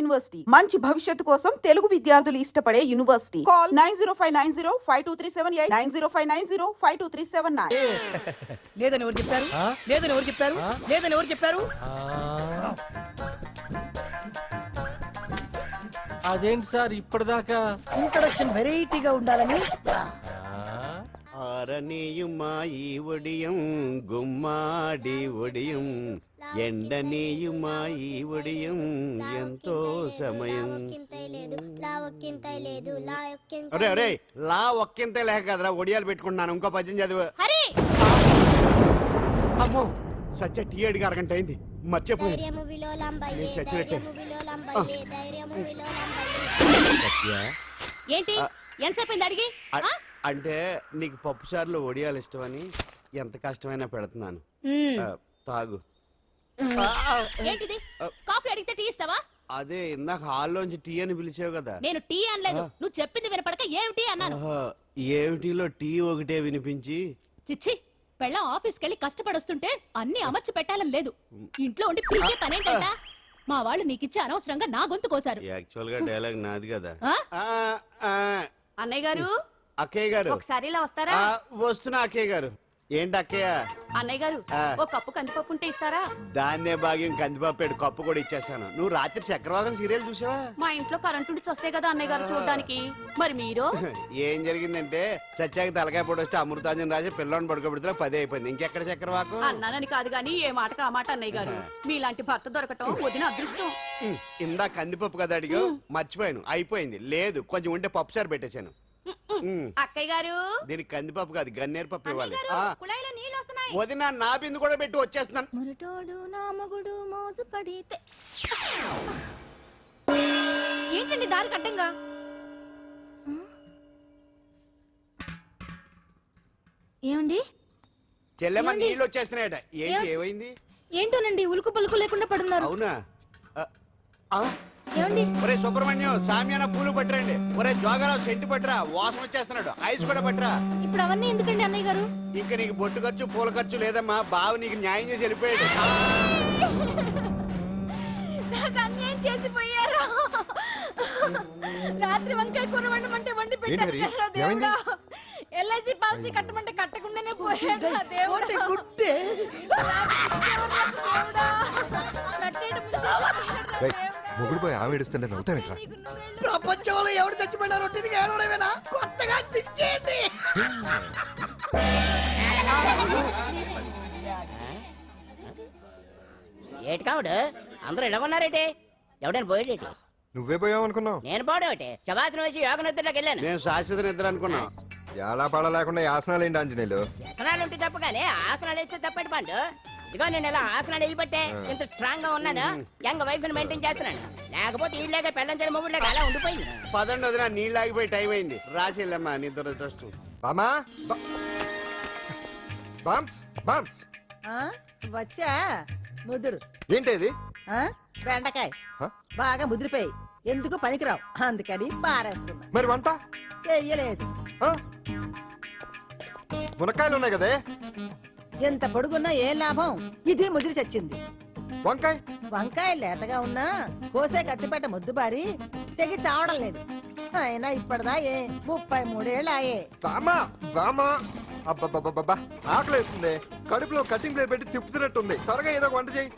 University మంచి భవిష్యత్తు కోసం తెలుగు విద్యార్థులు ఇష్టపడే యూనివర్సిటీ. కాల్ 9059052378 9059052379. లేదని ఎవరు చెప్పారు? లేదని ఎవరు చెప్పారు? లేదని ఎవరు చెప్పారు? అదేంటి సార్ ఇప్పటిదాకా ఇంట్రడక్షన్ వెరైటీగా ఉండాలని. ആരനെയുമായി ഒടിയും ഗുമ്മാടി ഒടിയും ఎండనీయుమాయి ఒడియం ఎంతో సమయం. అరే అరే లా ఒక్కింతే లేక కదరా ఒడియాలు పెట్టుకుంటున్నాను. ఇంకో పద్యం చదువు. అమ్మో సత్య టీ అడిగి అరగంట అయింది మర్చిపోయింది. ఏంటి ఎంతసేపు అడిగి? అంటే నీకు పప్పు సార్లు ఒడియాలు ఇష్టమని ఎంత కష్టమైనా పెడుతున్నాను. తాగు. ఏంటిది? కాఫీ అడిగితే టీ ఇస్తావా? అదే ఇందాక హాల్లోంచి టీ అని పిలిచావు కదా. నేను టీ అనలేదు, నువ్వు చెప్పింది వినపడక ఏమిటి అన్నాను. ఏమిటిలో టీ ఒకటే వినిపించి. చిచ్చి, పెళ్ళం ఆఫీస్కి వెళ్ళి కష్టపడొస్తుంటే అన్ని అమర్చి పెట్టాలని లేదు. ఇంట్లో ఉండి పీకే పనేంటంట. మా వాళ్ళు నీకిచ్చే అనవసరంగా నా గొంతు కోసారు. యాక్చువల్ గా డైలాగ్ నాది కదా. అన్నయ్య గారు, అక్కయ్య గారు ఒకసారి ఇలా వస్తారా? వస్తున్నా అక్కయ్య గారు. ఏంటి అక్కయ్య? అన్నయ్య గారు ఒక కప్పు కందిపప్పు ఉంటే ఇస్తారా? దాన్నే భాగ్యం కందిపప్పు కప్పు కూడా ఇచ్చేసాను. నువ్వు రాత్రి చక్రవాకం సీరియల్ చూసావా? మా ఇంట్లో కరెంటు వస్తే కదా అన్నయ్య గారు చూడడానికి. మరి మీరు? ఏం జరిగిందంటే సత్యాకి తలకాయ పొడి వస్తే అమృతాంజన్ రాజు పిల్లని పడుకోబెడితే 10 అయిపోయింది. ఇంకెక్కడ చక్రవాకం? అన్నానని కాదు గానీ ఏ మాటకు ఆ మాట అన్నయ్య గారు. మీలాంటి భర్త దొరకటం వదిన అదృష్టం. ఇందా కందిపప్పు కదా అడిగా, మర్చిపోయాను. అయిపోయింది. లేదు కొంచెం ఉంటే పప్పు సార్ పెట్టేశాను. అక్కయ్య గారు దీనికి కందిపప్పు కాదు గన్నేరు పప్పు ఇవ్వాలి. నీళ్ళు వదిన నా బిందు కూడా పెట్టి వచ్చేస్తున్నాను. మురటోడు నా మగుడు మోజు పడితే. ఏంటండి దారి కట్టంగా? ఏమండి చెల్లెమ్మ నీళ్ళు వచ్చేస్తున్నాయట. ఏంటి ఏమైంది? ఏంటోనండి ఉలుకు పలుకు లేకుండా పడున్నారు. అవునా? ఏమండి? ఒరే సుబ్రహ్మణ్యం సామ్యాన పూలు పట్టరండి. ఒరే జోగరావు సెంటు పట్టరా, వాసన వచ్చేస్తున్నాడు. ఐస్ కూడా పట్టరా. ఇప్పుడు అవన్నీ ఎందుకండి అన్నయ్య గారు? ఇంకా నీకు బొట్టు ఖర్చు పూల ఖర్చు లేదమ్మా. బావ నీకు న్యాయం చేసి వెళ్ళిపోయాడు. నాకు అన్యాయం చేసిపోయారు. రాత్రి వంకాయ కూర వండమంటే వండి పెట్టారు. ఎల్ఐసి పాలసీ కట్టమంటే కట్టకుండానే పోయాడు. మొగుడు పోయి ఆమె ఏడుస్తుంటే నవ్వుతాను. ప్రపంచంలో ఎవరు చచ్చిపోయినా రొట్టెని ఏడవడమేనా? కొత్తగా తెచ్చేయండి. ఏటి కావుడు అందరూ ఇలా ఉన్నారేటి? ఎవడైనా పోయేటి? నువ్వే పోయావు అనుకున్నావు. నేను పోవడం శవాసనం వేసి యోగ నిద్రలోకి వెళ్ళాను. నేను శాశ్వత నిద్ర అనుకున్నా. ఎలా పాడ లేకుండా ఆసనాలు ఏంటి ఆంజనేయులు? వ్యసనాలు ఉంటే తప్ప కానీ ఆసనాలు వేస్తే తప్పటి పండు. ఇదిగో నేను ఇలా ఆసనాలు వేయబట్టే ఇంత స్ట్రాంగ్ గా ఉన్నాను. యంగ్ వైఫ్ ని మెయింటైన్ చేస్తున్నాను. లేకపోతే ఇళ్ళగా పెళ్ళంచడం మొగుడులేక అలా ఉండిపోయింది. పదండి వదిన, నీళ్ళు ఆగిపోయి టైం అయింది. రాసేళ్ళమ్మా నిద్ర ట్రస్ట్. బామా బామ్స్ బామ్స్ వచ్చా ముదురు. ఏంటి బెండకాయ బాగా ముదిరిపోయి ఎందుకు పనికిరావు, అందుకని పారేస్తున్నా. మరి వంట చెయ్యలేదు. మునక్కాయలు ఉన్నాయి కదే. ఎంత పొడుగున్నా ఏం లాభం? ఇది ముదిరి చచ్చింది. వంకాయ వంకాయ లేతగా ఉన్నా కోసే కత్తిపేట ముద్దుబారి తెగి చావడం లేదు. అయినా ఇప్పటిదా 33 ఏళ్ళు ఆయే. బామా బామా అబ్బబ్బబ్బబ్బా ఆకలేస్తుంది. కడుపులో కటింగ్ ప్లేట్ పెట్టి తిప్పుతున్నట్టుంది. త్వరగా ఏదో వంట చేయి.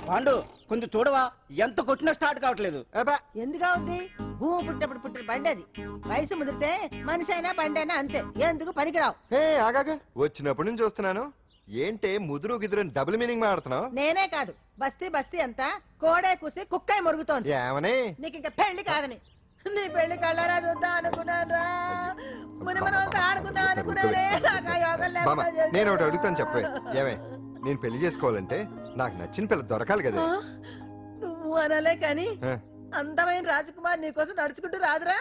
పాండు కొంచెం చూడవా, ఎంత కొట్టినా స్టార్ట్ కావట్లేదు. ఎందుగా ఉంది? భూమి పుట్టినప్పుడు పుట్టిన బండి అది. వయసు ముదిరితే మనిషి అయినా బండి అయినా అంతే. ఎందుకు పనికిరావు. ఆగాగా వచ్చినప్పటి నుంచి చూస్తున్నాను. ఏంటే ముదురు గిదురు డబుల్ మీనింగ్ మాడుతున్నావు? నేనే కాదు, బస్తీ బస్తీ అంతా కోడే కూసి కుక్కాయి మొరుగుతోంది. ఏమని? నీకు ఇంకా పెళ్లి కాదని. నీ పెళ్లి కళ్ళరా చూద్దాం అనుకున్నారా? మునిమనంతా ఆడుకుందాం అనుకున్నారే. నేను ఒకటి అడుగుతాను చెప్పే. ఏమే నేను పెళ్లి చేసుకోవాలంటే నాకు నచ్చిన పిల్ల దొరకాలి కదా. నువ్వు అనలే కాని అందమైన రాజకుమార్ నీకోసం నడుచుకుంటూ రాదురా.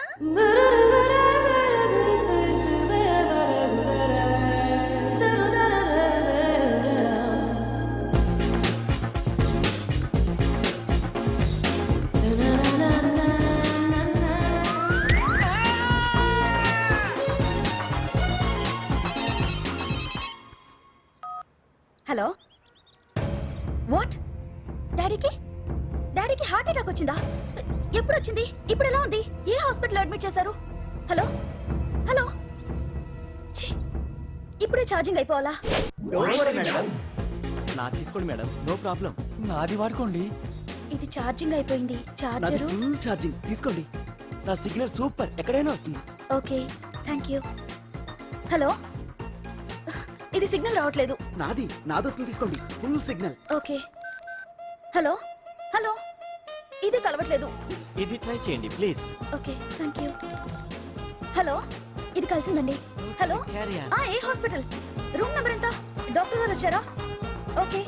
Hello, what? డాడీకి హార్ట్ అటాక్ వచ్చిందా? ఎప్పుడు వచ్చింది? ఇప్పుడు ఎలా ఉంది? ఏ హాస్పిటల్ అడ్మిట్ చేశారు? హలో హలో ఛీ, ఇప్పుడే ఛార్జింగ్ అయిపోవాలా? నా తీసుకోండి మేడం, నో ప్రాబ్లం. నాది వాడుకోండి. ఇది ఛార్జింగ్ అయిపోయింది. నాది చార్జరు ఫుల్ ఛార్జింగ్, తీసుకోండి. నా సిగ్నల్ సూపర్, ఎక్కడైనా వస్తుంది. Okay, thank you. హలో, ఇది సిగ్నల్ రావట్లేదు. నాది వస్తుంది, తీసుకోండి. Full signal. Okay. Hello hello, ఇది కలవట్లేదు. ఇది ట్రై చేయండి please. Okay, thank you. Hello, ఇది కలిసిందండి. Hello, Carry on. ఏ హాస్పిటల్? రూమ్ నెంబర్ ఎంత? డాక్టర్ గారు వచ్చారా? ఓకే.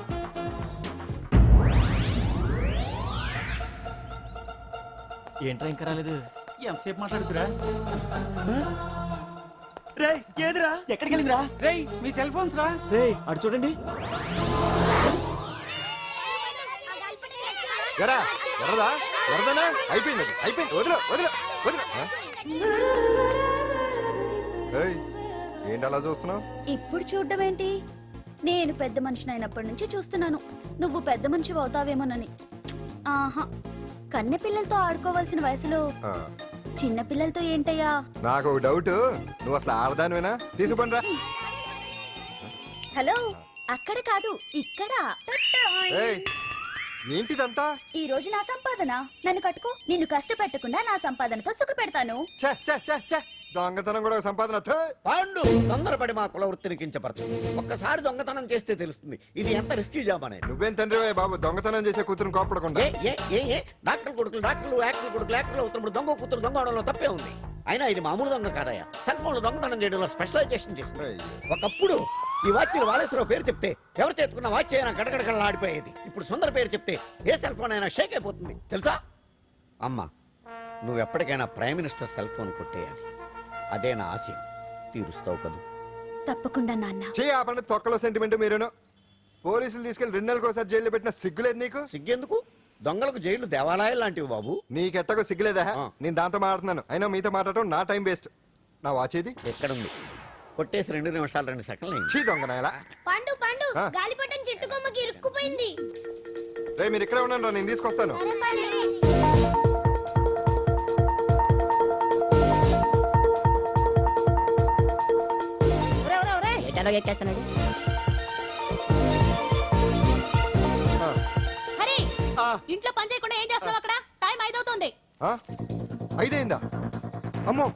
ఏంట్రా ఇంకా రాలేదు? ఎంతసేపు మాట్లాడుతురా? రే ఏదిరా, ఎక్కడికి వెళ్ళిందిరా? రేయ్ మీ సెల్ ఫోన్స్ రా. రే అటు చూడండి. ఎరా ఎర్రదా ఎర్రదనా అయిపోయింది వదిలే వదిలే వదిలే ఏయ్, ఏంటి అలా చూస్తున్నావు? ఇప్పుడు చూడ్డం ఏంటి? నేను పెద్ద మనిషిని అయినప్పటి నుంచి చూస్తున్నాను. నువ్వు పెద్ద మనిషి అవుతావేమోనని. ఆహా, కన్నె పిల్లలతో ఆడుకోవాల్సిన వయసులో చిన్న పిల్లలతో ఏంటయ్యా? నాకు ఒక డౌట్, నువ్వు అసలు ఆడదానివేనా? తీసుకుంటా. హలో, అక్కడ కాదు ఇక్కడ. ఏయ్, ఏంటిదంతా? ఈ రోజు నా సంపాదన. నన్ను కట్టుకో. నిన్ను కష్టపెట్టకుండా నా సంపాదనతో సుఖ పెడతాను. ఛే, ఛే, ఛే, ఛే. దొంగతనం కూడా ఒక సంపాదన. థూ. పాండు తొందరపడి మా కుల వృత్తిని కించపరచు. ఒక్కసారి దొంగతనం చేస్తే తెలుస్తుంది ఇది ఎంత రిస్కీ జాబ్ అనేది. నువ్వేం తండ్రివే బాబు, దొంగతనం చేసే కూతురుని కోపడకుండా. డాక్టర్ కొడుకులు యాక్టర్ కొడుకులు అవుతున్నప్పుడు దొంగ కూతురు దొంగ అవడంలో తప్పే ఉంది. అయినా ఇది మామూలు దొంగ కాదయ్యా. సెల్ ఫోన్ లో దొంగతనం చేయడంలో స్పెషలైజేషన్ చేస్తుంది. ఒకప్పుడు ఈ వాచ్లు వాలేశ్వరరావు పేరు చెప్తే ఎవరు చేతుకున్న వాచ్ అయినా గడగడగడలా ఆడిపోయేది. ఇప్పుడు సుందర పేరు చెప్తే ఏ సెల్ ఫోన్ అయినా షేక్ అయిపోతుంది తెలుసా? అమ్మా, నువ్వు ఎప్పటికైనా ప్రైమ్ మినిస్టర్ సెల్ ఫోన్ కొట్టేయాలి. అదే నా ఆశ. తీరుస్తావు కదూ? తప్పకుండా నాన్న. ఆపండి, తొక్కలో సెంటిమెంట్ మీరేను. పోలీసులు తీసుకెళ్లి 2 నెలలకోసారి జైల్లో పెట్టిన సిగ్గులేదు నీకు? సిగ్గెందుకు? దొంగలకు జైళ్లు దేవాలయాలు లాంటివి బాబు. నీకెట్టకు సిగ్గులేదా? నేను దాంతో మాట్లాడుతున్నాను, అయినా మీతో మాట్లాడటం నా టైం వేస్ట్. నా వాచేది ఎక్కడుంది? కొట్టేసి 2 నిమిషాలు 2 సెకండ్లు. చీ దొంగనాయలా. పండు పండు, ఆ? గాలిపటం చెట్టు కొమ్మకి ఇరుక్కుపోయింది. రే మీరు ఇక్కడే ఉండండి, నేను తీసుకొస్తాను. ఎటలో ఎక్కేస్తున్నాడు. హరి, ఇంట్లో పని చేయకుండా ఏం చేస్తావు అక్కడ? టైం 5 అవుతుంది. 5 అయిందా? అమ్మో,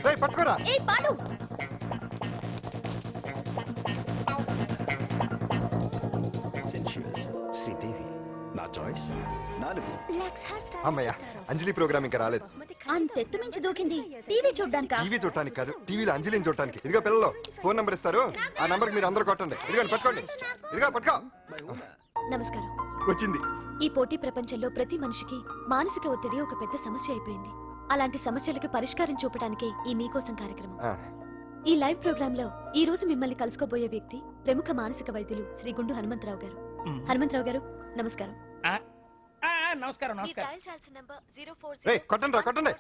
రే పట్టుకోరా. ఏయ్ పాండు, శ్రీదేవి నా చాయిస్ 4. అమ్మయ్య, అంజలి ప్రోగ్రామ్ ఇంకా రాలేదు. అంతెత్తు మించి దూకింది. టీవీ చూడ్డానికా? టీవీ చూడటానికి కాదు, టీవీలో అంజలిని చూడటానికి. ఇదిగో పిల్లలు, ఫోన్ నంబర్ ఇస్తారు, ఆ నంబర్కి మీరు అందరూ కొట్టండి. ఇదిగోండి పట్టుకోండి. ఇదిగో పట్టుకో. నమస్కారం. వచ్చింది. ఈ పోటీ ప్రపంచంలో ప్రతి మనిషికి మానసిక ఒత్తిడి ఒక పెద్ద సమస్య అయిపోయింది. అలాంటి సమస్యలకు పరిష్కారం చూపడానికే ఈ మీకోసం కార్యక్రమం. ఆ, ఈ లైవ్ ప్రోగ్రామ్ లో ఈ రోజు మిమ్మల్ని కలుసుకోబోయే వ్యక్తి ప్రముఖ మానసిక వైద్యులు శ్రీ గుండు హనుమంతరావు గారు. హనుమంతరావు గారు, నమస్కారం. నమస్కారం రే కొట్టండి రా, కొట్టండి.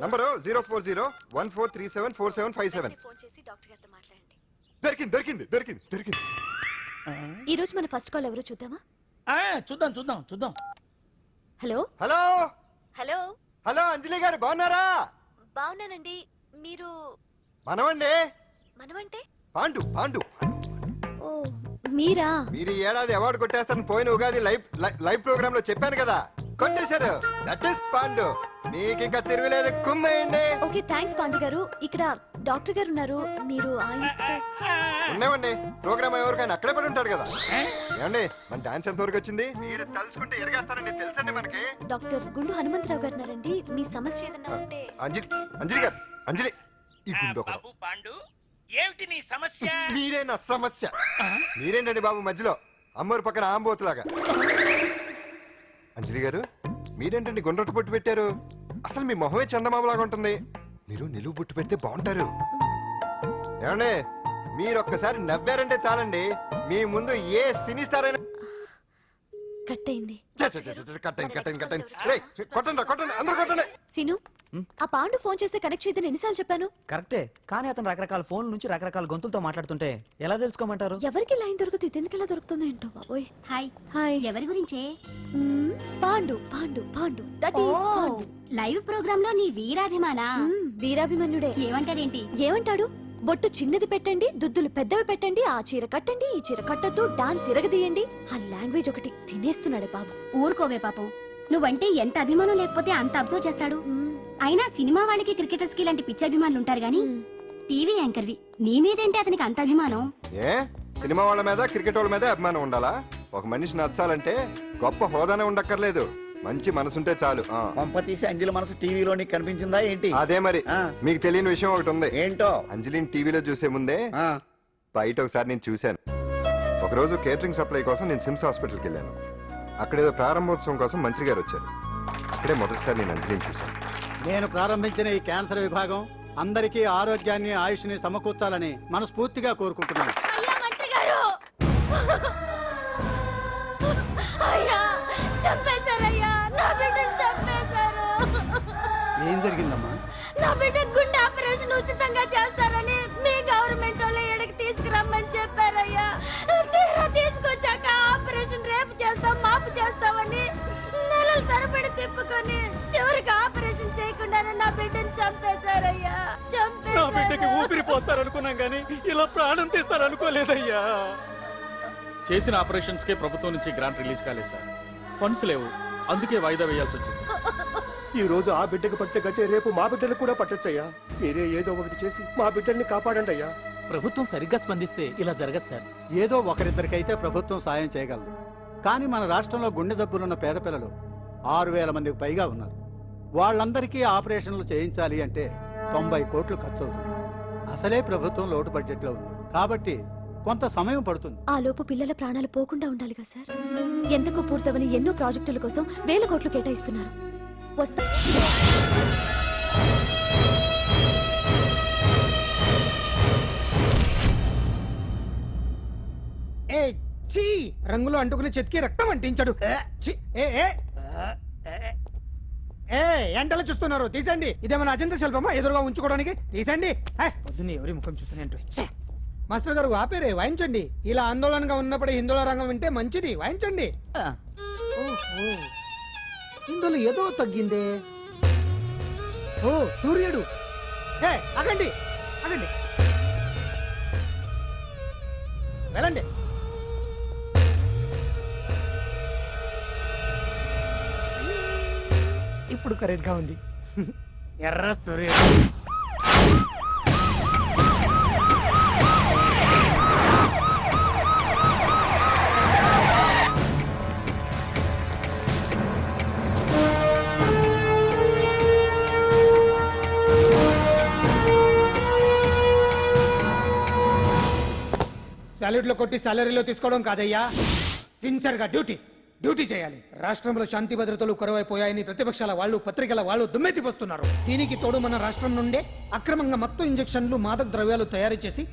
నంబరు 04014374757. దొరికింది దొరికింది దొరికింది దొరికింది. ఈ రోజు మన ఫస్ట్ కాల్ ఎవరో చూద్దామా? చూద్దాం. హలో హలో హలో హలో, అంజలి గారు బాగున్నారా? బాగున్నానండి. మీరు మనమండి, మనమంటే? పాండు పాండు. ఓ, మీరా? మీరు ఈ ఏడాది అవార్డు కొట్టేస్తారని పోయిన ఉగాది లైవ్ ప్రోగ్రామ్ లో చెప్పాను కదా, కొట్టేశారు. That is Pandu. మీకు ఇంకా తిరుగులేదు, కుమ్మేయండి. ఓకే, థ్యాంక్స్ పాండు గారు. ఇక్కడ డాక్టర్ గారు ఉన్నారు, మీరు ఆయనతో. ఉన్నామండి, ప్రోగ్రామ్ ఎవరికైనా అక్కడే పడి ఉంటాడు కదా. ఏమండి, మన డాన్స్ ఎంత వరకు వచ్చింది? మీరు తలుచుకుంటే ఎరగేస్తారండి, తెలుసండి మనకి. డాక్టర్ గుండు హనుమంతరావు గారు ఉన్నారండి. మీ సమస్య ఏదన్నా ఉంటే. అంజలి అంజలి గారు, అంజలి ఈ గుండు ఒకడు. పాండు, ఏమిటి నీ సమస్య? మీరే నా సమస్య. మీరేంటండి బాబు మధ్యలో అమ్మోరు పక్కన ఆంబోతులాగా? అంజలి గారు, మీరేంటండి గుండ్రటి బొట్టు పెట్టారు? అసలు మీ మొహమే చందమామలాగా ఉంటుంది. మీరు నిలువు బొట్టు పెడితే బాగుంటారు. ఏమండి, మీరు ఒక్కసారి నవ్వారంటే చాలండి, మీ ముందు ఏ సినీ స్టార్ అయినా. కట్ అయింది. కట్టండి రేయ్, కొట్టండి కొట్టండి అందరూ కొట్టండి. సీను, ఆ పాండు ఫోన్ చేస్తే కనెక్ట్ చేయదని ఎన్నిసార్లు చెప్పాను? కరెక్టే, కానీ అతను రకరకాల ఫోన్ నుంచి రకరకాల గొంతులతో మాట్లాడుతుంటే ఎలా తెలుసుకోమంటారు? ఎవరికి లైన్ దొరుకుతుంది, దీనికి ఎలా దొరుకుతుందో ఏంటో బాబోయ్. Hi hi. ఎవరి గురించే? Pandu Pandu Pandu, that is Pandu. Live programme లో నీ వీరాభిమాన వీరాభిమన్యుడే. ఏమంటాడేంటి? ఏమంటాడు? బొట్టు చిన్నది పెట్టండి, దుద్దులు పెద్దవి పెట్టండి, ఆ చీర కట్టండి, ఈ చీర కట్టద్దు, డాన్స్ ఇరగదీయండి. ఆ లాంగ్వేజ్ ఒకటి తినేస్తున్నాడు బాబు. ఊరుకోవే పాపం, నువ్వంటే ఎంత అభిమానం లేకపోతే అంత అబ్జర్వ్ చేస్తాడు. అయినా సినిమా వాళ్ళకి క్రికెటర్స్ కి ఇలాంటి పిచ్చి అభిమానులు ఉంటారు గానీ టీవీ యాంకర్వి నీ మీదేంటి అతనికి అంత అభిమానం? ఏ సినిమా వాళ్ళ మీద క్రికెట్ వాళ్ళ మీద అభిమానం ఉండాలా? ఒక మనిషి నచ్చాలంటే గొప్ప హోదానే ఉండక్కర్లేదు, మంచి మనసుంటే చాలు. పంప తీసి అంజలి మనసు టీవీలో నీకు కనిపించిందా ఏంటి? అదే మరి. మీకు తెలియని విషయం ఒకటి ఉంది. ఏంటో? అంజలిని టీవీలో చూసే ముందే బయట ఒకసారి నేను చూశాను. ఒకరోజు కేటరింగ్ సప్లై కోసం నేను సిమ్స్ హాస్పిటల్కి వెళ్ళాను. అక్కడేదో ప్రారంభోత్సవం కోసం మంత్రి గారు వచ్చారు. అక్కడే మొదటిసారి నేను అంజలిని చూశాను. నేను ప్రారంభించిన ఈ క్యాన్సర్ విభాగం అందరికీ ఆరోగ్యాన్ని ఆయుష్ని సమకూర్చాలని మనస్ఫూర్తిగా కోరుకుంటున్నాను. అయ్యా మంత్రి గారు, అయ్యా చంపేశారయ్యా, నా బిడ్డను చంపేశారు. ఏం జరిగిందమ్మా? నా బిడ్డ గుండె ఆపరేషన్ ఉచితంగా చేస్తారని మీ గవర్నమెంట్ వాళ్ళు ఎడకి తీసుకురమ్మని చెప్పారయ్యా. తీరా తీసుకొచ్చాక ఆపరేషన్ రేపు చేస్తాం మాపు చేస్తామని నెలల తరబడి తిప్పుకొని చివరికి ఆపరేషన్ చేయకుండానే నా బిడ్డను చంపేశారయ్యా. నా బిడ్డకి ఊపిరి పోస్తారనుకున్నాం కానీ ఇలా ప్రాణం తీస్తారనుకోలేదయ్యా. చేసిన ఆపరేషన్స్ కే ప్రభుత్వం నుంచి గ్రాంట్ రిలీజ్ కాలేదు సార్. ఫండ్స్ లేవు, అందుకే వాయిదా వేయాల్సి వచ్చింది. ఈ రోజు ఆ బిడ్డకు పట్టే గట్టే రేపు మా బిడ్డలకు కూడా పట్టొచ్చయ్యా. మీరే ఏదో ఒకటి చేసి మా బిడ్డల్ని కాపాడండి అయ్యా. ప్రభుత్వం సరిగ్గా స్పందిస్తే ఇలా జరగదు సార్. ఏదో ఒకరిద్దరికైతే ప్రభుత్వం సాయం చేయగలదు, కానీ మన రాష్ట్రంలో గుండె జబ్బులున్న పేద పిల్లలు 6,000 మందికి పైగా ఉన్నారు. వాళ్ళందరికీ ఆపరేషన్లు చేయించాలి అంటే 90 కోట్లు ఖర్చు అవుతుంది. అసలే ప్రభుత్వం లోటు బడ్జెట్లో ఉంది కాబట్టి కొంత సమయం పడుతుంది. ఆ లోపు పిల్లల ప్రాణాలు పోకుండా ఉండాలిగా సార్. ఎందుకు పూర్తవని ఎన్నో ప్రాజెక్టుల కోసం 1000 కోట్లు కేటాయిస్తున్నారు. వస్తా. రంగులో అంటుకునే చెతికి రక్తం అంటించాడు. ఎంటలో చూస్తున్నారు, తీసండి. ఇదేమన్నా అజంత శిల్పమా ఎదురుగా ఉంచుకోవడానికి? తీసండి. పొద్దున్నే ఎవరి ముఖం చూస్తున్నా. మాస్టర్ గారు ఆపేరే, వాయించండి. ఇలా ఆందోళనగా ఉన్నప్పుడు హిందువుల రంగం వింటే మంచిది, వాయించండి. ఇందులో ఏదో తగ్గిందే. ఓ సూర్యుడు. ఆగండి ఆగండి, వెళ్ళండి. ఇప్పుడు కరెక్ట్ గా ఉంది. ఎర్ర సూర్యుడు. సాలరీలో కొట్టి సాలరీలో తీసుకోవడం కాదయ్యా, సిన్సియర్ గా డ్యూటీ చేయాలి. రాష్ట్రంలో శాంతి భద్రతలు కొరవైపోయాయని ప్రతిపక్షాల వాళ్ళు పత్రికల వాళ్ళు దుమ్మెత్తిపోస్తున్నారు. దీనికి తోడు మన రాష్ట్రం నుండే అక్రమంగా మత్తు ఇంజెక్షన్లు మాదక ద్రవ్యాలు తయారు చేసి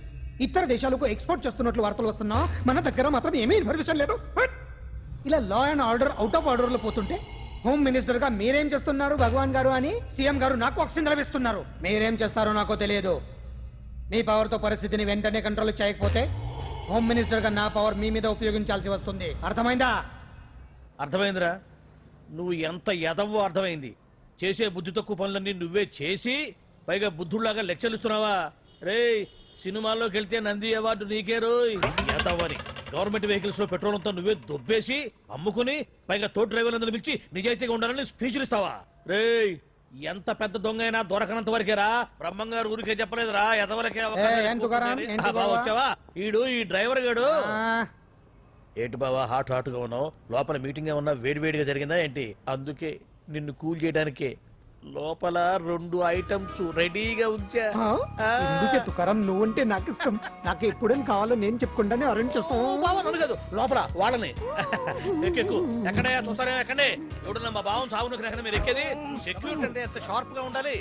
ఇతర దేశాలకు ఎక్స్పోర్ట్ చేస్తున్నట్లు వార్తలు వస్తున్నా మన దగ్గర మాత్రం ఏమీ ఇన్ఫర్మేషన్ లేదు. ఇలా law and order out of order లో పోతుంటే హోమ్ మినిస్టర్ గా మీరేం చేస్తున్నారు భగవాన్ గారు అని సీఎం గారు నాకు ఆక్సిజన్ లభిస్తున్నారు. మీరేం చేస్తారో నాకు తెలియదు. మీ పవర్ తో పరిస్థితిని వెంటనే కంట్రోల్ చేయకపోతే హోమ్ మినిస్టర్ గా నా పవర్ మీ మీద ఉపయోగించాల్సి వస్తుంది. అర్థమైందా? అర్థమైందిరా, నువ్వు ఎంత ఎదవో అర్థమైంది. చేసే బుద్ధి తక్కువ పనులన్నీ నువ్వే చేసి పైగా బుద్ధుళ్లాగా లెక్చర్లు ఇస్తున్నావా? రేయ్, సినిమాల్లోకి వెళ్తే నంది అవార్డు నీకే రోయ్ ఎదవని. గవర్నమెంట్ వెహికల్స్ లో పెట్రోల్ అంతా నువ్వే దొబ్బేసి అమ్ముకుని పైగా తోటి డ్రైవర్లందరూ పిలిచి నిజాయితీగా ఉండాలని స్పీచ్లు ఇస్తావా? రేయ్, ఎంత పెద్ద దొంగ అయినా దొరకనంత వరకేరా. బ్రహ్మంగారు ఊరికే చెప్పలేదురా ఎదవలకే వచ్చావా? ఈడు ఈ డ్రైవర్ గాడు. ఏంటి బావా హాట్గా ఉన్నావు? లోపల మీటింగ్ ఏమన్నా వేడివేడిగా జరిగిందా ఏంటి? అందుకే నిన్ను కూల్ చేయడానికే లోపల 2 ఐటమ్స్ రెడీగా ఉంచా. ఎందుకే తుకారం, నువ్వుంటే నాకు ఇష్టం. నాకు ఎప్పుడేం కావాలో నేను చెప్పుకుంటానే అరేంజ్ చేస్తాను. కాదు లోపల వాళ్ళని ఎక్కెక్కు. ఎక్కడయ్యా చూస్తారా? ఎక్కండి. ఎవడున్నా మా బావం సాగునకు ఎక్కడ మీరు ఎక్కేది? సెక్యూరిటీ అంటే ఎంత షార్ప్ గా ఉండాలి.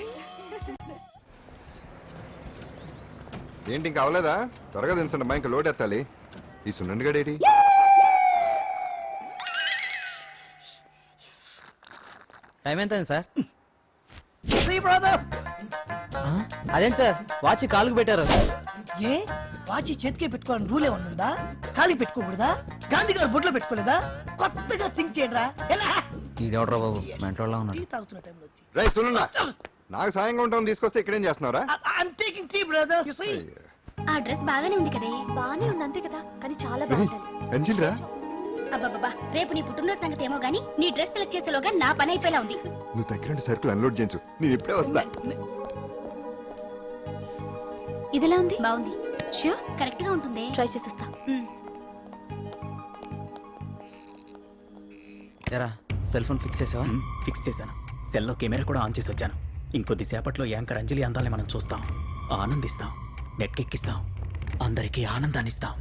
ఏంటి ఇంకా అవలేదా? త్వరగా దించండి, మా ఇంకా లోడ్ ఎత్తాలి. ఈ సున్నండి గడేటి టైం ఎంత అయింది సార్? బ్రదర్ అదేంటి సార్ వాచ్ కాలుకు పెట్టారు? ఏ వాచి చేతికే పెట్టుకోవాలని రూల్ ఏమన్నా ఉందా? ఖాళీ పెట్టుకోకూడదా? గాంధీ గారు బొట్లో పెట్టుకోలేదా? కొత్తగా థింక్ చేయండిరా. ఎలా ఈడెవడ్రా బాబు మెంటోళ్ళ ఉన్నాడు. టీ తాగుతున్న టైంలో వచ్చి రైట్ సున్నా, నాకు సాయంగా ఉంటాం తీసుకొస్తే ఇక్కడేం చేస్తున్నారా? I'm taking tea, brother. You see? ఆ డ్రెస్ బాగానే ఉంది కదే. బానే ఉంది అంతే కదా, కానీ చాలా బాగుంటుంది. అంజిల్ రా, అబ్బబ్బబ్బా, రేపు నీ పుట్టినరోజు సంగతి ఏమో గానీ నీ డ్రెస్ సెలెక్ట్ చేసేలోగా నా పని అయిపోయేలా ఉంది. నువ్వు దగ్గర సరుకులు అన్లోడ్ చేయించు, నేను ఇప్పుడే వస్తా. ఇదిలా ఉంది? బాగుంది. ష్యూర్, కరెక్ట్ గా ఉంటుంది. ట్రై చేసిస్తా. ఎరా సెల్ ఫోన్ ఫిక్స్ చేసావా? ఫిక్స్ చేశాను. సెల్లో కెమెరా కూడా ఆన్ చేసి వచ్చాను. ఇంకొద్దిసేపట్లో యాంకర్ అంజలి అందాలని మనం చూస్తాం, ఆనందిస్తాం, నెట్కెక్కిస్తాం, అందరికీ ఆనందాన్ని ఇస్తాం.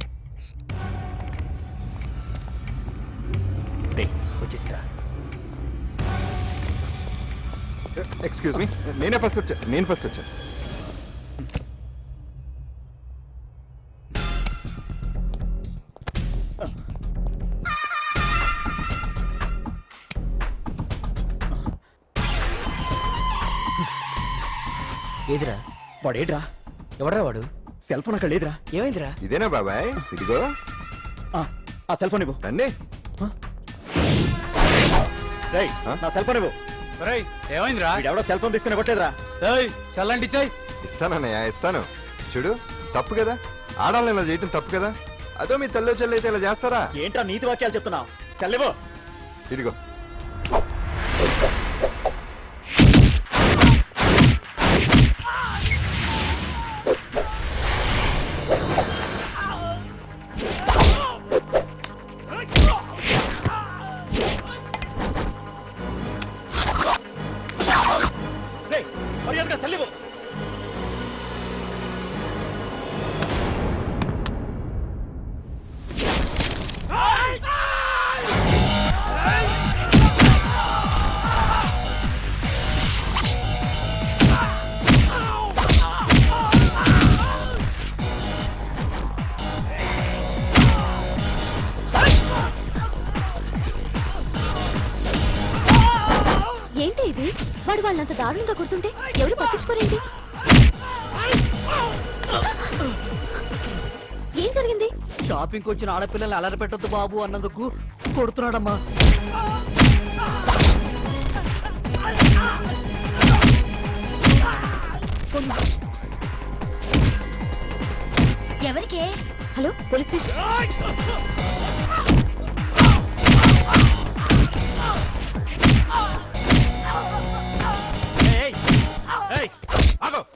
రే వచ్చేసిందిరా. ఎక్స్క్యూజ్ మీ, నేను ఫస్ట్ వచ్చా. ఏదిరా వాడేడ్రా? ఎవడరా వాడు? సెల్ ఫోన్ అక్కడ లేదురా. ఏమైందిరా? ఇదేనా బాబాయ్? ఇదిగో ఆ సెల్ ఫోన్ ఇవ్వు. రండి. రేయ్, నా సెల్ ఫోన్ ఇవ్వు. ఏమైందిరా? ఎవడో సెల్ ఫోన్ తీసుకుని ఇవ్వట్లేదురా. సెల్ అంటే ఇచ్చాయి. ఇస్తానన్నయ్య, ఇస్తాను. చూడు, తప్పు కదా, ఆడాలని ఇలా చేయటం తప్పు కదా. అదో మీ తల్లో చెల్లి అయితే ఇలా చేస్తారా? ఏంట్రా నీతి వాక్యాలు చెప్తున్నావు? సెల్ ఇవ్వు. ఇదిగో. రేయ్, మర్యాదగా సెల్ ఇవ్వు. ఏంటి ఇది? వాడు వాళ్ళంత దారుణంగా కొడుతుంటే ఎవరు పట్టించుకోరేంటి? ఏం జరిగింది? షాపింగ్ వచ్చిన ఆడపిల్లల్ని అలర పెట్టొద్దు బాబు అన్నందుకు కొడుతున్నాడమ్మా. ఎవరికే? Hello, police station.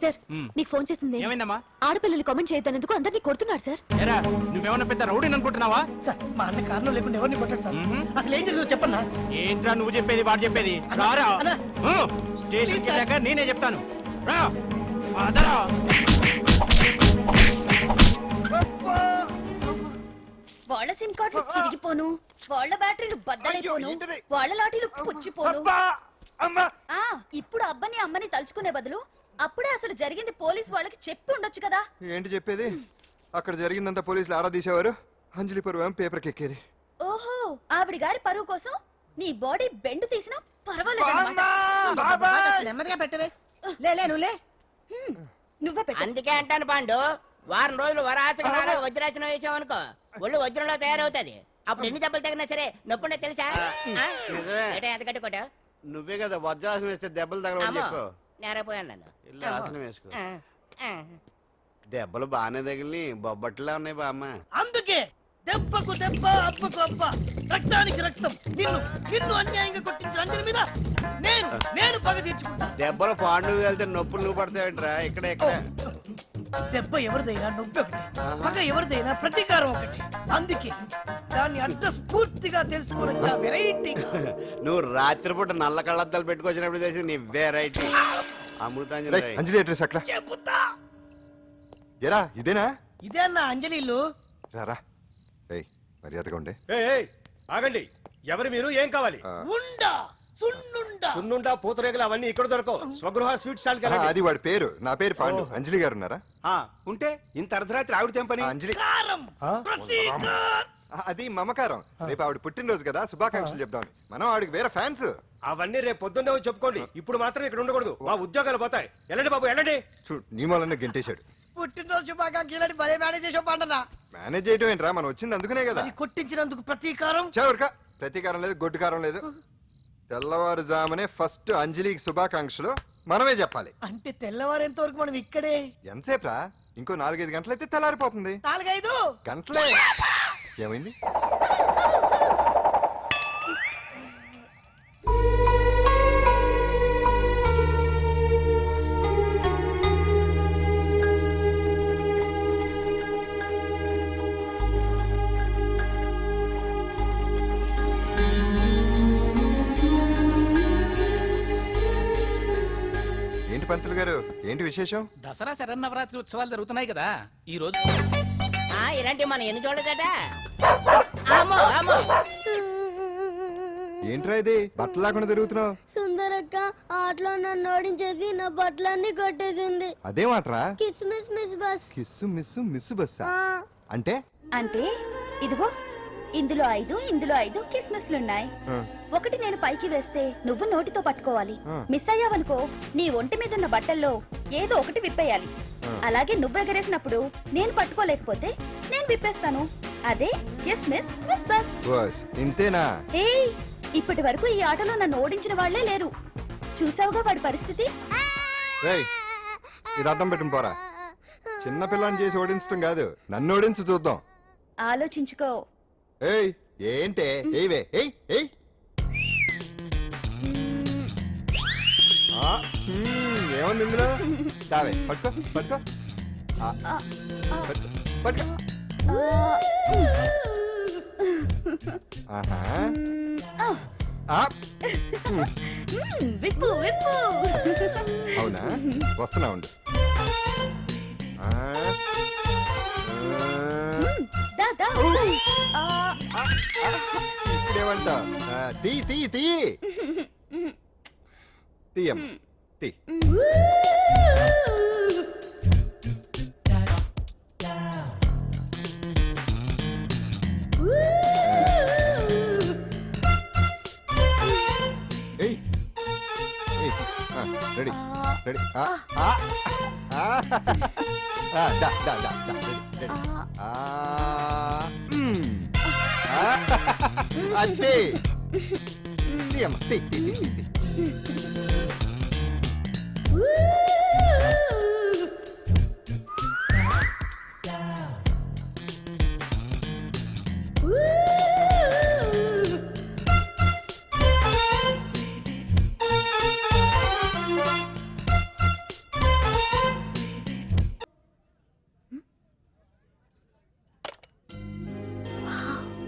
సార్, మీకు ఫోన్ చేసింది ఏమైందమ్మా? ఆడపిల్లలు కామెంట్ చేయొద్దనేందుకు అందరినీ కొడుతున్నాడు సార్. ఏరా నువ్వేమన్నా పెద్ద రౌడీని అనుకుంటున్నావా? సార్, మా అన్న కారణం లేకుండా ఎవరిని కొట్టాడు సార్? అసలు ఏం జరిగిందో చెప్పన్నా. ఏంట్రా నువ్వు చెప్పేది వాడు చెప్పేది? రారా అన్నా. స్టేషన్ వెళ్ళాక నేనే చెప్తాను. రా అదరా. వాళ్ళ సిమ్ కార్డులు చిరిగిపోను, వాళ్ళ బ్యాటరీలు బద్దలైపోను, వాళ్ళ లాఠీలు పుచ్చిపోను. ఆ, ఇప్పుడు అబ్బని అమ్మని తలుచుకునే బదులు అప్పుడే అసలు జరిగింది పోలీస్ వాళ్ళకి చెప్పి ఉండొచ్చు కదా. ఏంటి చెప్పేది? అక్కడ జరిగిందంతా పోలీసులు ఆరా తీసేవారు, అంజలి పరువు పేపర్కి ఎక్కేది. ఓహో, ఆవిడ గారి పరువు కోసం నీ బాడీ బెండ్ తీసినా పర్వాలేదు. నెమ్మదిగా పెట్టవే. లే నువ్వులే. నువ్వే పెట్టు. అందుకే అంటాను పాండు, వారం రోజులు వరాచక వజ్రాసనం వేసామనుకో ఒళ్ళు వజ్రంలో తయారవుతుంది. అప్పుడు ఎన్ని దెబ్బలు తగినా సరే నొప్పుండే తెలుసా? నిజమే. ఎంత కట్టుకోట నువ్వే కదా వజ్రాసనం వేస్తే దెబ్బలు తగలవని చెప్పు. నేరపోయాను నన్ను. ఇల్లు ఆసనం వేసుకో. దెబ్బలు బాగానే తగిలి బొబ్బట్లా ఉన్నాయి బామ్మ. అందుకే దెబ్బకు దెబ్బ, అబ్బకు అబ్బ, రక్తానికి రక్తం. నిన్ను నిన్ను అన్యాయంగా కొట్టించిన అంజలి మీద నేను పగ తీర్చుకుంటా. దెబ్బలు పాండు వెళ్తే నొప్పులు నువ్వు పడతాయంటరా. ఇక్కడ ఇక్కడ దెబ్బ ఎవరిదైనా నొప్పి ఒకటి, పగ ఎవరిదైనా ప్రతీకారం ఒకటి. అందుకే దాన్ని అంత స్ఫూర్తిగా తెలుసుకోవచ్చా వెరైటీ. నువ్వు రాత్రిపూట నల్ల కళ్ళద్దాలు పెట్టుకొచ్చినప్పుడు చేసి నీ వెరైటీ అమృతాంజలి. అంజలి అడ్రస్ అక్కడ. చెబుతా. ఎరా ఇదేనా? ఇదే అన్న అంజలిలు. రారా, మర్యాదగా ఉండే. ఆగండి, ఎవరు మీరు? ఏం కావాలి? ఉండా సున్నుండా సున్నుండా పూతరేగలు అవన్నీ ఇక్కడ దొరకవు. స్వగృహ స్వీట్ స్టాల్ అది వాడి పేరు. నా పేరు పాండు. అంజలి గారు ఉన్నారా? ఉంటే ఇంత అర్ధరాత్రి ఆవిడ తెంపని. అంజలి కారం ప్రతీకారం. అది మమకారం. రేపు ఆవిడ పుట్టినరోజు కదా, శుభాకాంక్షలు చెప్దామని. మనం ఆవిడకి వేరే ఫ్యాన్స్. అవన్నీ రేపు పొద్దున్నే వచ్చి చెప్పుకోండి. ఇప్పుడు మాత్రం ఇక్కడ ఉండకూడదు, మా ఉద్యోగాలు పోతాయి. వెళ్ళండి బాబు వెళ్ళండి. చూడు నీ మూలనే గెంటేశాడు. పుట్టినరోజు శుభాకాంక్షలు భలే మేనేజ్ చేసావు పండనా. మేనేజ్ చేయడం ఏంట్రా, మనం వచ్చింది అందుకునే కదా. అది కొట్టించినందుకు ప్రతీకారం. చవరక ప్రతీకారం లేదు, గొడ్డుకారం లేదు. తెల్లవారుజామునే ఫస్ట్ అంజలికి శుభాకాంక్షలు మనమే చెప్పాలి. అంటే తెల్లవారేంత వరకు మనం ఇక్కడే ఎంతసేపు రా? ఇంకో 4-5 గంటలైతే తెల్లారిపోతుంది. 4-5 గంటలే. ఏమైంది? ఏంటి పంతులు గారు, ఏంటి విశేషం? దసరా శరన్నవరాత్రి ఉత్సవాలు జరుగుతున్నాయి కదా ఈ రోజు. ఇలాంటి మనం ఎన్ని చూడదట. అమ్మో అమ్మో ఏంట్రా ఇది బట్టలు లేకుండా తిరుగుతున్నావు? సుందరక్క ఆటలో నన్ను ఓడించేసి నా బట్టలన్నీ కొట్టేసింది. అదేమాట్రా? Kiss miss miss bus. Kiss miss miss బస్సా అంటే? అంటే ఇదిగో ఇందులో 5 కిస్మిస్లున్నాయి. ఒకటి నేను పైకి వేస్తే నువ్వు నోటితో పట్టుకోవాలి. మిస్ అయ్యావనుకో నీ ఒంటి మీద ఉన్న బట్టల్లో ఏదో ఒకటి విప్పేయాలి. అలాగే నువ్వు ఎగరేసినప్పుడు నేను పట్టుకోలేకపోతే నేను విప్పేస్తాను. అదే కిస్మిస్ మిస్ బస్. బస్ ఇంతేనా? ఏయ్, ఇప్పటి వరకు ఈ ఆటలో నన్ను ఓడించిన వాళ్లే లేరు. చూసావుగా వాడి పరిస్థితి. రేయ్, ఇది అడ్డం పెట్టుకుని పోరా. చిన్న పిల్లని చేసి ఓడించడం కాదు, నన్ను ఓడించి చూద్దాం. ఆలోచించుకో. ఏయ్ ఏంటే? ఏవే ఏయ్ ఏయ్. ఏముంది ఇందులో? దావే పట్టుకో పట్టుకో పట్టుకో పట్టుకో. ఆహా. విప్పు విప్పు. అవునా, వస్తున్నా ఉండు. ఇప్పుడేమంటా? తీ తీ తీ తీయమ్మ తీ. Ready ready. అంతే. తీయమ్మ తీ తీ తీ తీ.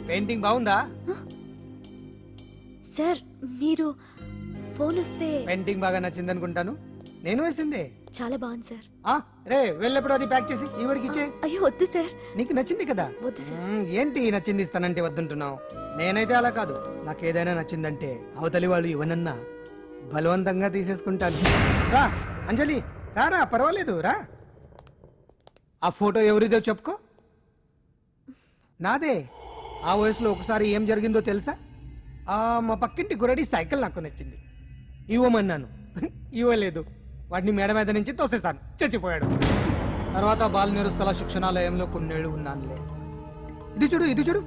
పెయింటింగ్ బాగుందా? సార్ మీరు ఫోన్ వస్తే. పెయింటింగ్ బాగా నచ్చింది అనుకుంటాను. నేను వేసిందే. చాలా బాగుంది సార్. రే వెళ్ళేప్పుడు అది ప్యాక్ చేసి ఈవిడికి ఇచ్చే. అయ్యో వద్దు సార్. నీకు నచ్చింది కదా. వద్దు సార్. ఏంటి నచ్చింది ఇస్తానంటే వద్దుంటున్నావు? నేనైతే అలా కాదు, నాకు ఏదైనా నచ్చిందంటే అవతలి వాళ్ళు ఇవ్వనన్నా బలవంతంగా తీసేసుకుంటాను. రా అంజలి, రారా, పర్వాలేదు రా. ఆ ఫోటో ఎవరిదో చెప్పుకో. నాదే. ఆ వయసులో ఒకసారి ఏం జరిగిందో తెలుసా? మా పక్కింటి గురడి సైకిల్ నాకు నచ్చింది, ఇవ్వమన్నాను, ఇవ్వలేదు. వాడిని మేడ మీద నుంచి తోసేశాను, చచ్చిపోయాడు. తర్వాత బాలనేరుస్థల శిక్షణాలయంలో కొన్నేళ్ళు ఉన్నానులే. ఇది చూడు ఇది చూడు,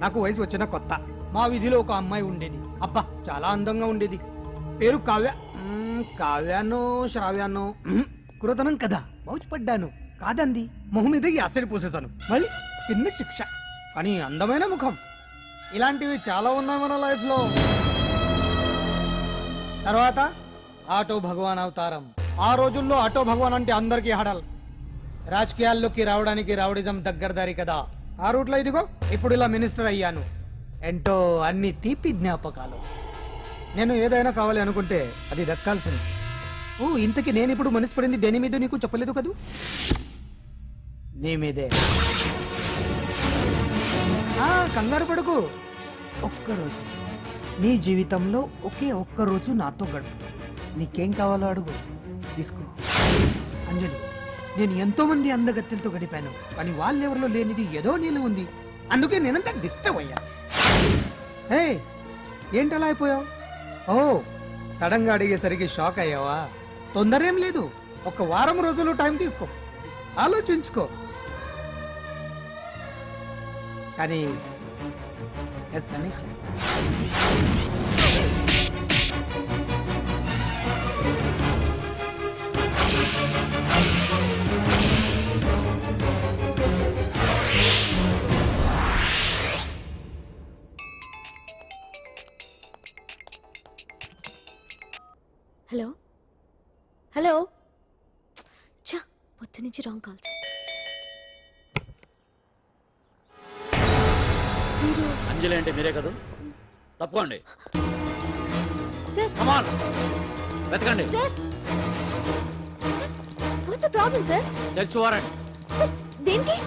నాకు వయసు వచ్చిన కొత్త మా వీధిలో ఒక అమ్మాయి ఉండేది. అబ్బా చాలా అందంగా ఉండేది. పేరు కావ్య. కావ్యానో శ్రావ్యానో కురతనం కదా. మౌచిపడ్డాను, కాదండి. మొహం మీద యాసిడ్ పోసేశాను. మళ్ళీ చిన్న శిక్ష, కానీ అందమైన ముఖం. ఇలాంటివి చాలా ఉన్నాయి మన లైఫ్ లో. తర్వాత ఆటో భగవాన్ అవతారం. ఆ రోజుల్లో ఆటో భగవాన్ అంటే అందరికీ హడల్. రాజకీయాల్లోకి రావడానికి రౌడిజం దగ్గరదారి కదా. ఆ రూట్లో ఇదిగో ఇప్పుడు ఇలా మినిస్టర్ అయ్యాను. ఏంటో అన్ని తీపి జ్ఞాపకాలు. నేను ఏదైనా కావాలి అనుకుంటే అది దక్కాల్సింది. ఇంతకీ నేను ఇప్పుడు మనసు పడింది దేని మీద నీకు చెప్పలేదు కదూ? నీ మీదే. కంగారు పడుకు. ఒక్కరోజు నీ జీవితంలో ఒకే ఒక్కరోజు నాతో గడుపు. నీకేం కావాలో అడుగు, తీసుకో. అంజలి, నేను ఎంతో మంది అందగత్తెలతో గడిపాను, కానీ వాళ్ళెవరిలో లేనిది ఏదో నీళ్ళు ఉంది. అందుకే నేనంతా డిస్టర్బ్ అయ్యా. ఏంటలా అయిపోయావు? ఓ సడన్ గా అడిగేసరికి షాక్ అయ్యావా? తొందర ఏం లేదు, ఒక వారం రోజులు టైం తీసుకో, ఆలోచించుకో. కానీ ఎస్ అని చెప్పు. హలో హలో చా పొద్దు నుంచి రాంగ్ కాల్స్. అంజలి అంటే మీరే కదా, తప్పుకోండి. సార్ కమాన్ వెతకండి. Sir what's the problem sir? Search warrant. Sir దేనికి?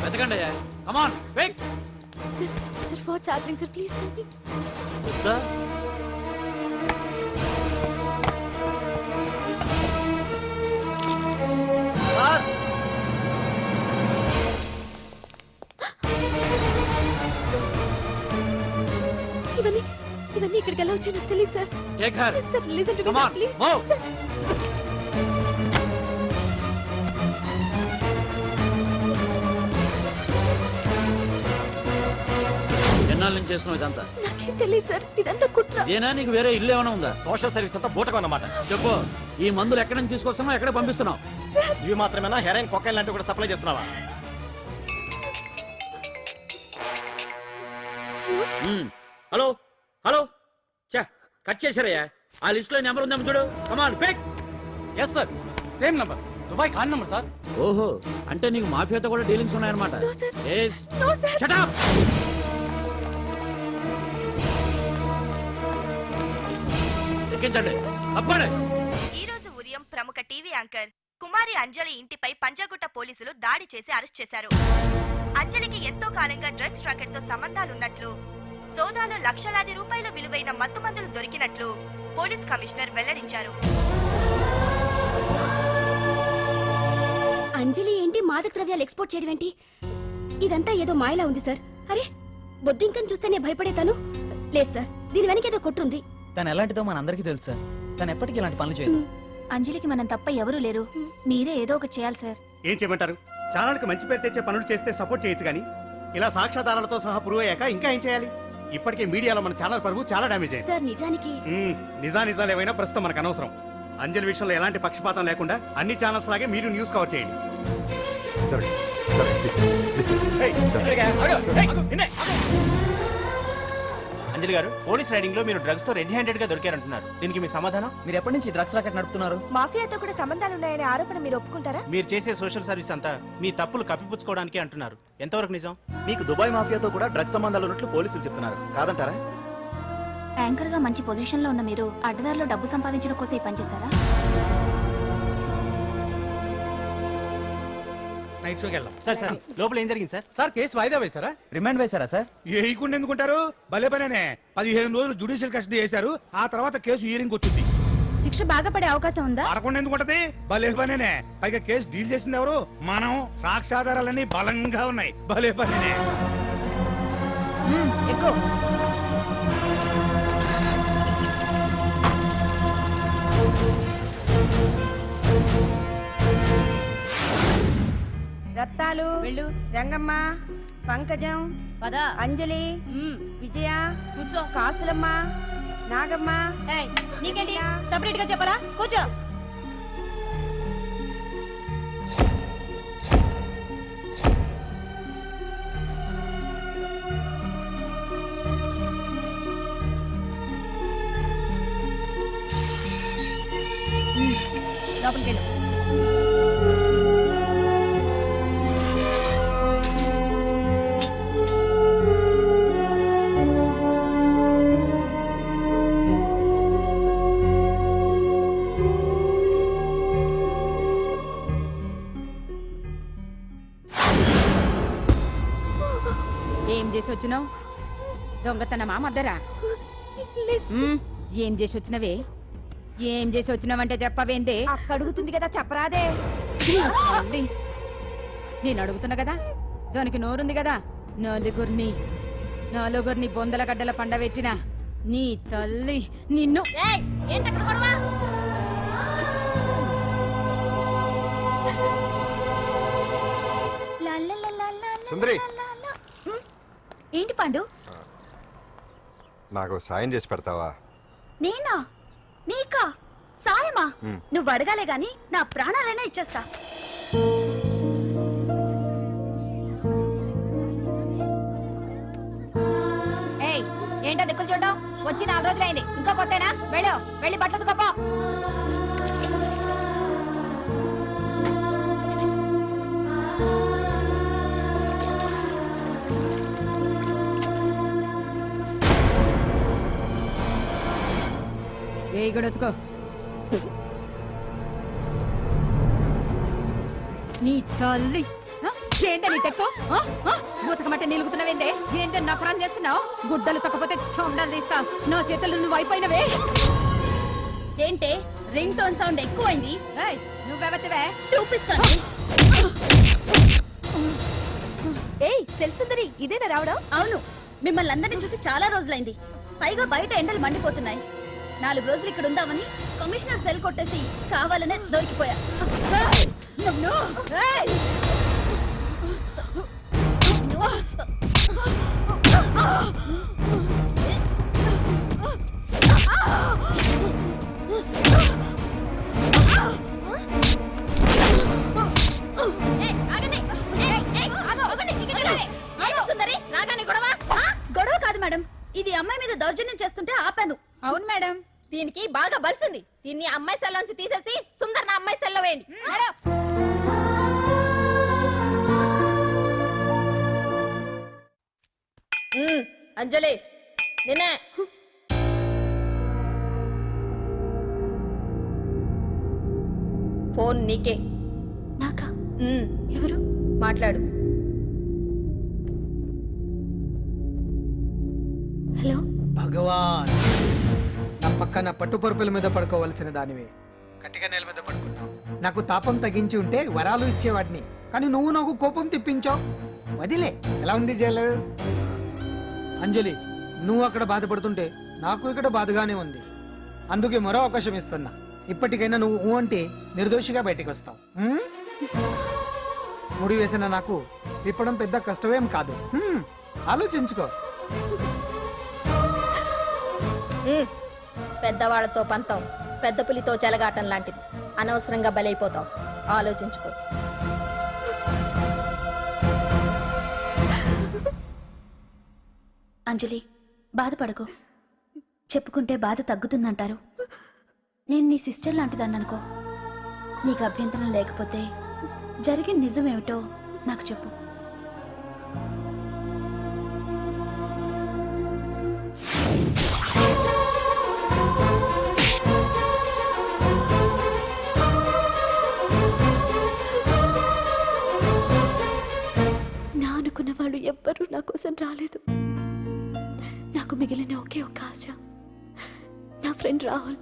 వెతకండి. Come on wait. Sir sir what's happening sir? Please tell me. ఇవన్నీ ఇవన్నీ ఇక్కడికి ఎలా వచ్చాయో నాకు తెలియదు sir. Take her. Sir listen to me Come sir on, please. move. Sir ఎన్నాళ్ళ నుంచి చేస్తున్నావు ఇదంతా? నాకేం తెలియదు సార్, ఇదంతా కుట్ర. ఇదేనా నీకు వేరే ఇల్లు ఏమైనా ఉందా? సోషల్ సర్వీస్ అంతా బూటకం అన్నమాట. చెప్పు, ఈ మందులు ఎక్కడి నుంచి తీసుకొస్తున్నావు, ఎక్కడ పంపిస్తున్నావు? ఇవి మాత్రమేనా? హెరైన్, కొకైన్ లాంటివి కూడా సప్లై చేస్తున్నావా? హలో హలో చా కట్ చేశారయ్యా. ఆ లిస్ట్ లో నెంబర్ ఉందేమో చూడు. Come on pick. Yes sir, same number, Dubai Khan number sir. ఓహో, అంటే నీకు మాఫియాతో కూడా డీలింగ్స్ ఉన్నాయన్నమాట. No, sir. Yes. No sir. Shut up. ఎక్కించండి, తప్పండి. ఈ రోజు ఉదయం ప్రముఖ టీవీ యాంకర్ కుమారి అంజలి ఇంటిపై పంజాగుట్ట పోలీసులు దాడి చేసి అరెస్ట్ చేశారు. అంజలికి ఎంతో కాలంగా డ్రగ్స్ రాకెట్ తో సంబంధాలున్నట్లు, సోదాలో లక్షలాది రూపాయల విలువైన మత్తుమందులు దొరికినట్లు పోలీస్ కమిషనర్ వెల్లడించారు. అంజలి ఏంటి మాదక ద్రవ్యాలు ఎక్స్పోర్ట్ చేయడం ఏంటి? ఇదంతా ఏదో మాయలా ఉంది సార్. అరే బొద్దింకని చూస్తేనే భయపడేతాను. లేదు సార్, దీని వెనక ఏదో కొట్టుంది. తను ఎలాంటిదో మనందరికీ తెలుసు సార్. తను ఎప్పటికీ ఇలాంటి పనులు చేయదు. అంజలికి మనం తప్ప ఎవరూ లేరు. మీరే ఏదో ఒకటి చేయాలి సార్. ఏం చేయమంటారు? ఛానల్కి మంచి పేరు తెచ్చే పనులు చేస్తే సపోర్ట్ చేయొచ్చు కానీ ఇలా సాక్ష్యాధారాలతో సహా ప్రూవ్ అయ్యాక ఇంకా ఏం చేయాలి? ఇప్పటికే మీడియాలో మన ఛానల్ పరువు చాలా డ్యామేజ్ అయింది. సార్ నిజానికి నిజాలు ఏవైనా ప్రస్తుతం మనకు అనవసరం. అంజలి విషయంలో ఎలాంటి పక్షపాతం లేకుండా అన్ని ఛానల్స్ లాగే మీరు న్యూస్ కవర్ చేయండి. జరగండి, జరగండి, please. అంజలి గారు, పోలీస్ రైడింగ్ లో మీరు డ్రగ్స్ తో రెడ్ హ్యాండెడ్ గా దొరికారంటున్నారు. దీనికి మీ సమాధానం? మీరు ఎప్పటి నుంచి డ్రగ్స్ రాకెట్ నడుపుతున్నారు? మాఫియాతో కూడా సంబంధాలున్నాయనే ఆరోపణ మీరు ఒప్పుకుంటారా? మీరు చేసే సోషల్ సర్వీస్ అంతా మీ తప్పులు కప్పిపుచ్చుకోవడానికి అంటున్నారు. ఎంతవరకు నిజం? మీకు దుబాయ్ మాఫియాతో కూడా డ్రగ్స్ సంబంధాలు ఉన్నట్లు పోలీసులు చెప్తున్నారు, కాదంటారా? యాంకర్ గా మంచి పొజిషన్ లో ఉన్న మీరు అడ్డదారిలో డబ్బు సంపాదించడం కోసం ఈ పని చేశారా? నైట్ షోకి వెళ్దాం. సార్ సార్, లోపల ఏం జరిగింది సార్? సార్ కేసు వాయిదా వేశారా? రిమాండ్ వేశారా సార్? ఏయకుండా ఎందుకుంటారు? భలే పనేనే. 15 రోజులు జుడిషియల్ కస్టడీ చేశారు, ఆ తర్వాత కేసు హియరింగ్ వచ్చింది. శిక్ష బాగా పడే అవకాశం ఉందా? ఆడకుండా ఎందుకుంటది? భలే పనేనే. పైగా కేసు డీల్ చేసింది ఎవరు? మనం. సాక్ష్యాధారాలన్నీ బలంగా ఉన్నాయి. భలే పనేనే. ఎక్కువ రత్నాలు, రంగమ్మ, పంకజం, అంజలి, విజయ, కూర్చో, కాసులమ్మ, నాగమ్మ. నీకేంటి సెపరేట్ గా చెప్పరా? కూర్చో. లోపలికి వెళ్ళు. ఏం చేసి వచ్చినావు? దొంగతనమా మద్దరా? ఏం చేసి వచ్చినవే? ఏం చేసి వచ్చినావంటే చెప్పవేందే? అడుగుతుంది కదా, చెప్పరాదే. నేను అడుగుతున్నా కదా, దానికి నోరుంది కదా. నాలుగురిని బొందల గడ్డల పండబెట్టిన నీ తల్లి నిన్ను ఏంటక్కడ గొడవ? సుందరి ఏంటి పండు? నాకు సాయం చేసి పెడతావా? నేనా? నీకా సాయమా? మ్. నువ్వు అడగాలే గాని నా ప్రాణాలైనా ఇచ్చేస్తా. ఏయ్ ఏంటో దిక్కులు చూడడం? వచ్చి 4 రోజులైంది, ఇంకా కొత్తేనా? వెళ్ళి బట్టలు కప్ప. ఏ గడతుకో నీ తల్లి. ఏంటే నీ టెక్కు? బూతకమంటే నిలుగుతున్నావేందే? ఏంటే నకరాలు చేస్తున్నావు? గుడ్డలు తొక్కపోతే చొండాలు తీస్తా. నా చేతులు నువ్వు అయిపోయినవే. ఏంటే రింగ్ టోన్ సౌండ్ ఎక్కువైంది? నువ్వెవతివే? చూపిస్తాను. ఏయ్ సెల్సుందరి, ఇదేనా రావడం? అవును, మిమ్మల్ని అందరినీ చూసి చాలా రోజులైంది. పైగా బయట ఎండలు మండిపోతున్నాయి. 4 రోజులు ఇక్కడ ఉందామని కమిషనర్ సెల్ కొట్టేసి కావాలనే దొరికిపోయా. గొడవ కాదు మేడం, ఇది అమ్మాయి మీద దౌర్జన్యం చేస్తుంటే ఆపాను. అవును మేడం, దీనికి బాగా బలిసింది. దీన్ని అమ్మాయి సెల్ నుంచి తీసేసి సుందర్ నా అమ్మాయి సెల్లో వేయండి. అంజలి నిన్నే. ఫోన్ నీకే. నాకా? ఎవరు? మాట్లాడు. హలో భగవాన్, నా పక్కన పట్టుపరుపుల మీద పడుకోవలసిన దానివే గట్టిగా నేల మీద పడుకున్నావు. నాకు తాపం తగ్గించి ఉంటే వరాలు ఇచ్చేవాడిని, కానీ నువ్వు నాకు కోపం తెప్పించావు. వదిలే. ఎలా ఉంది జైలు? అంజలి, నువ్వు అక్కడ బాధపడుతుంటే నాకు ఇక్కడ బాధగానే ఉంది. అందుకే మరో అవకాశం ఇస్తున్నా. ఇప్పటికైనా నువ్వు ఊ అంటే నిర్దోషిగా బయటికి వస్తావు. ముడి వేసిన నాకు విప్పడం పెద్ద కష్టమేం కాదు. ఆలోచించుకో. పెద్దవాళ్లతో పంతం పెద్ద పులితో చెలగాటం లాంటిది. అనవసరంగా బలైపోతావు. ఆలోచించుకో. అంజలి, బాధపడకు. చెప్పుకుంటే బాధ తగ్గుతుందంటారు. నేను నీ సిస్టర్ లాంటిదాన్ని అనుకో. నీకు అభ్యంతరం లేకపోతే జరిగిన నిజమేమిటో నాకు చెప్పు. నా అనుకున్న వాళ్ళు ఎవ్వరూ నా కోసం రాలేదు. నాకు మిగిలిన ఒకే ఒక్క ఆశ నా ఫ్రెండ్ రాహుల్.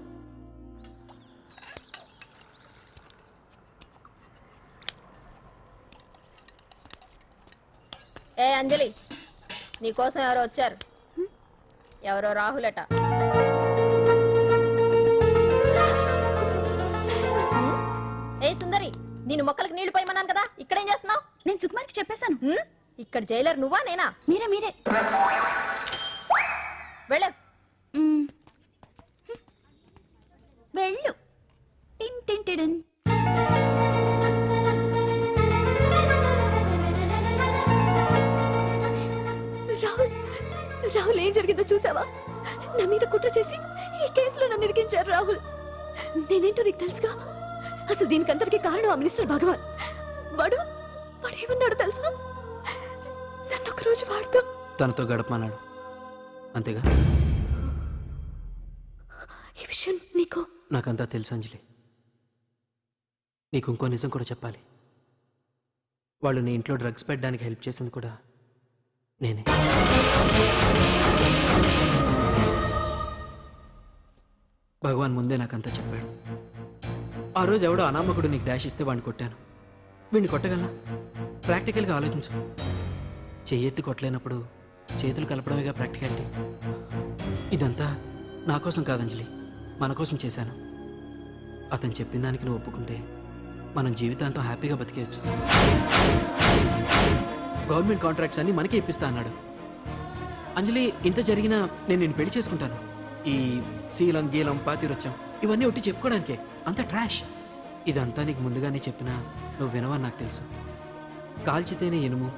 ఏ అంజలి, నీకోసం ఎవరో వచ్చారు. ఎవరో రాహులట. ఏ సుందరి, నేను మొక్కలకు నీళ్లు పోయమన్నాను కదా, ఇక్కడేం చేస్తున్నావు? నేను సుకుమార్కి చెప్పేశాను. ఇక్కడ జైలర్ నువ్వా నేనా? మీరే వెళ్ళ. వెళ్ళు. టిన్ టిన్ టిడిన్. రాహుల్ ఏం జరిగిందో చూసావా? నా మీద కుట్ర చేసి ఈ కేసులో నన్ను ఇరికించారు రాహుల్. నేనేంటో నీకు తెలుసుగా. అసలు దీనికంతటికి కారణం ఆ మినిస్టర్ భగవాన్. వాడు ఏమన్నాడు తెలుసా? నన్ను ఒకరోజు వాడుతూ తనతో గడపమన్నాడు, అంతేగా? ఈ విషయం నీకు? నాకంతా తెలుసు అంజలి. నీకు ఇంకో నిజం కూడా చెప్పాలి. వాళ్ళు నీ ఇంట్లో డ్రగ్స్ పెట్టడానికి హెల్ప్ చేసింది కూడా నేనే. భగవాన్ ముందే నాకంతా చెప్పాడు. ఆ రోజు ఎవడో అనామకుడు నీకు డాష్ ఇస్తే వాడిని కొట్టాను. వీడిని కొట్టగలనా? ప్రాక్టికల్గా ఆలోచించు. చెయ్యెత్తి కొట్టలేనప్పుడు చేతులు కలపడమేగా ప్రాక్టికాలిటీ. ఇదంతా నా కోసం కాదు అంజలి, మన కోసం చేశాను. అతను చెప్పిన దానికి నువ్వు ఒప్పుకుంటే మనం జీవితాంతం హ్యాపీగా బతికేయచ్చు. గవర్నమెంట్ కాంట్రాక్ట్స్ అన్ని మనకే ఇప్పిస్తా అన్నాడు. అంజలి, ఇంత జరిగినా నేను నిన్ను పెళ్లి చేసుకుంటాను. ఈ శీలం గీలం పాతిరొచ్చాం ఇవన్నీ ఒట్టి చెప్పుకోవడానికే, అంత ట్రాష్. ఇదంతా నీకు ముందుగానే చెప్పినా నువ్వు వినవని నాకు తెలుసు. కాల్చితేనే ఇనుము,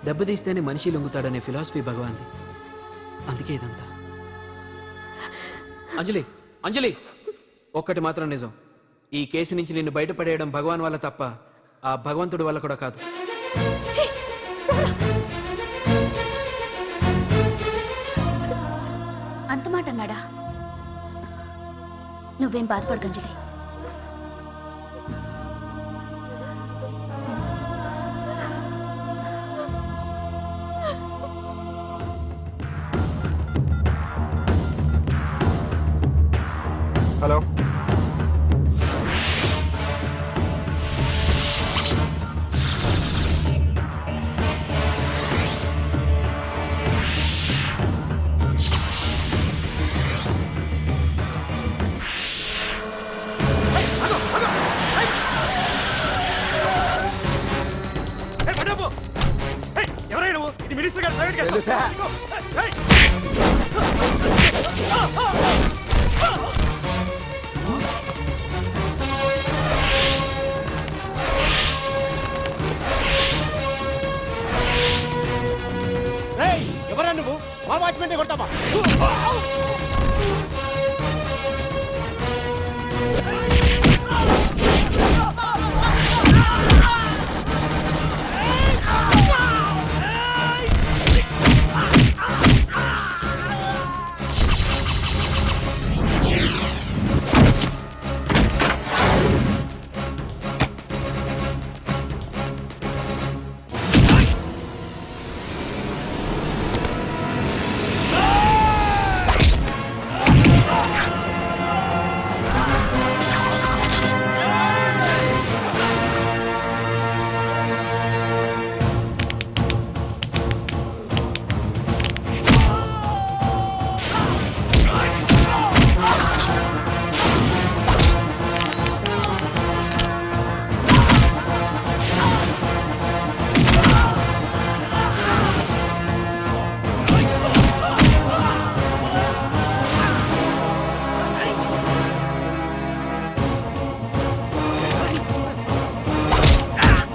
దెబ్బతీస్తేనే మనిషి లొంగుతాడనే ఫిలాసఫీ భగవాన్ది. అందుకే ఇదంతా. అంజలి, అంజలి, ఒక్కటి మాత్రం నిజం, ఈ కేసు నుంచి నిన్ను బయటపడేయడం భగవాన్ వల్ల తప్ప ఆ భగవంతుడి వల్ల కూడా కాదు. అంత మాట అన్నాడా? నువ్వేం బాధపడకు అంజలి. హలో, ఎవరైనా నువ్వు? ఇది మినిస్టర్ గారు ప్రైవేట్ గెస్ట్ హౌస్. తెలుసా? ఏయ్! ఎవరా నువ్వు? మా వాచ్మెన్ కొడతావా?